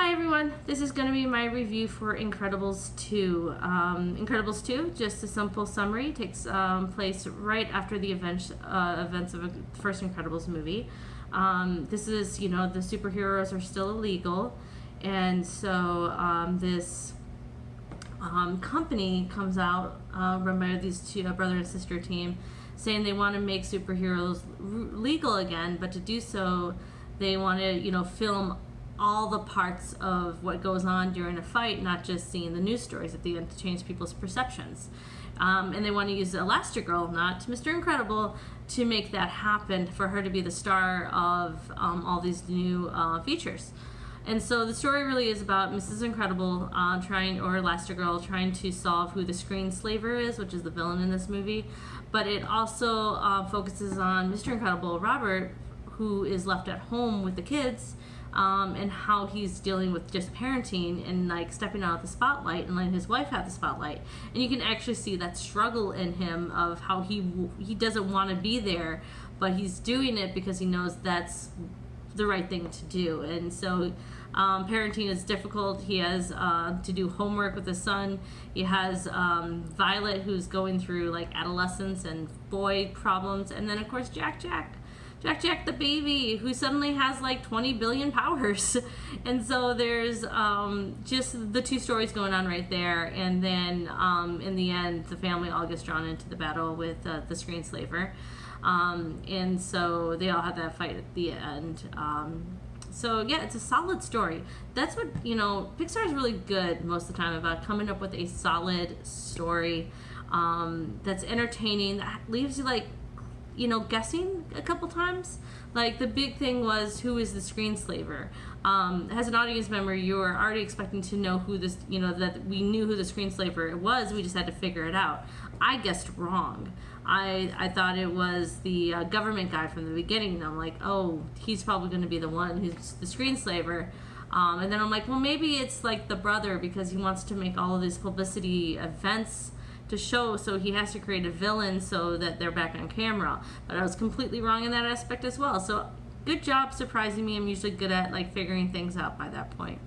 Hi everyone, this is going to be my review for Incredibles 2. Incredibles 2, just a simple summary, takes place right after the events of the first Incredibles movie. This is, the superheroes are still illegal, and so this company comes out, run by these two, brother and sister team, saying they want to make superheroes legal again, but to do so, they want to, film all the parts of what goes on during a fight, not just seeing the news stories at the end to change people's perceptions. And they want to use Elastigirl, not Mr. Incredible, to make that happen, for her to be the star of all these new features. And so the story really is about Mrs. Incredible or Elastigirl trying to solve who the Screenslaver is, which is the villain in this movie. But it also focuses on Mr. Incredible, Robert, who is left at home with the kids, and how he's dealing with just parenting and like stepping out of the spotlight and letting his wife have the spotlight. And you can actually see that struggle in him of how he doesn't want to be there, but he's doing it because he knows that's the right thing to do. And so parenting is difficult. He has to do homework with his son. He has Violet, who's going through like adolescence and boy problems, and then of course Jack the baby, who suddenly has like 20 billion powers. And so there's just the two stories going on right there. And then in the end, the family all gets drawn into the battle with the Screenslaver. And so they all have that fight at the end. So yeah, it's a solid story. That's what, Pixar is really good most of the time about coming up with a solid story that's entertaining, that leaves you like, guessing a couple times. Like the big thing was, who is the Screenslaver? As an audience member, you were already expecting to know who this, that we knew who the Screenslaver was. We just had to figure it out. I guessed wrong. I thought it was the government guy from the beginning. And I'm like, oh, he's probably going to be the one who's the Screenslaver. And then I'm like, well, maybe it's like the brother, because he wants to make all of these publicity events to show, so he has to create a villain so that they're back on camera. But I was completely wrong in that aspect as well. So good job surprising me. I'm usually good at like figuring things out by that point.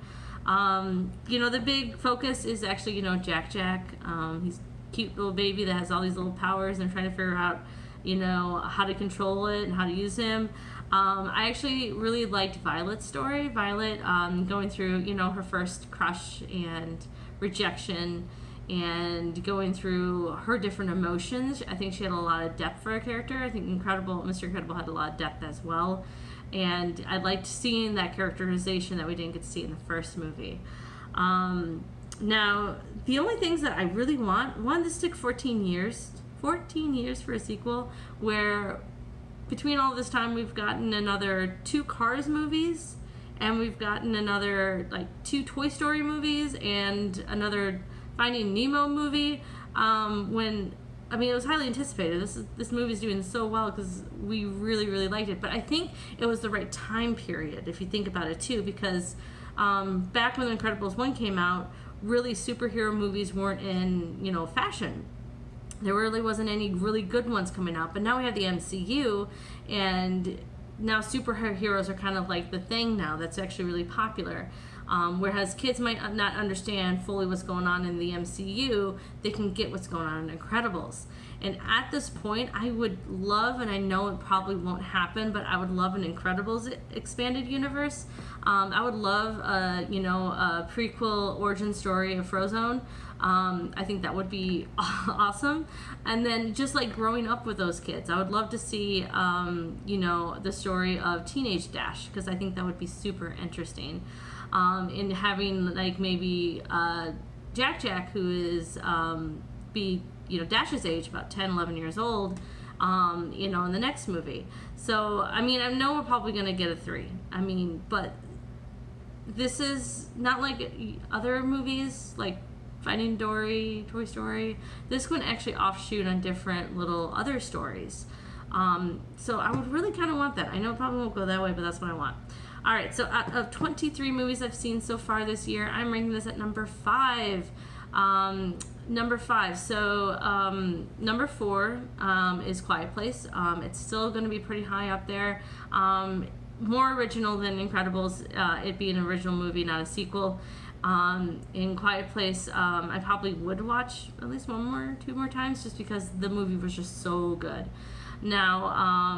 The big focus is actually, Jack. He's a cute little baby that has all these little powers, and trying to figure out, how to control it and how to use him. I actually really liked Violet's story. Violet going through, her first crush and rejection, and going through her different emotions. I think she had a lot of depth for a character. I think Mr. Incredible had a lot of depth as well. And I liked seeing that characterization that we didn't get to see in the first movie. Now, the only things that I really want, one, this took 14 years for a sequel, where between all this time we've gotten another 2 Cars movies, and we've gotten another like 2 Toy Story movies, and another Finding Nemo movie. It was highly anticipated. This movie's doing so well because we really, really liked it. But I think it was the right time period, if you think about it too, because back when Incredibles 1 came out, really superhero movies weren't in, fashion. There really wasn't any really good ones coming out. But now we have the MCU, and now superheroes are kind of like the thing now that's actually really popular. Whereas kids might not understand fully what's going on in the MCU, they can get what's going on in Incredibles. And at this point, I would love, and I know it probably won't happen, but I would love an Incredibles expanded universe. I would love, a prequel origin story of Frozone. I think that would be awesome. And then just like growing up with those kids, I would love to see, the story of Teenage Dash, because I think that would be super interesting. In having like maybe Jack, who is Dash's age, about 10, 11 years old, in the next movie. So, I know we're probably going to get a 3. But this is not like other movies, like Finding Dory, Toy Story. This one actually offshoot on different little other stories. So I would really kind of want that. I know it probably won't go that way, but that's what I want. All right, so out of 23 movies I've seen so far this year, I'm ranking this at number 5. Number 5. So number 4 is Quiet Place. It's still going to be pretty high up there. more original than Incredibles, it being an original movie, not a sequel. In Quiet Place, I probably would watch at least two more times, just because the movie was just so good. Now,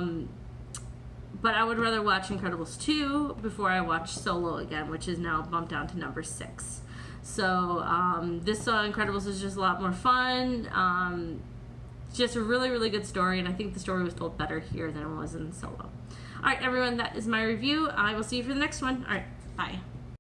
but I would rather watch Incredibles 2 before I watch Solo again, which is now bumped down to number 6. So this Incredibles is just a lot more fun. Just a really, really good story, and I think the story was told better here than it was in Solo. All right, everyone, that is my review. I will see you for the next one. All right, bye.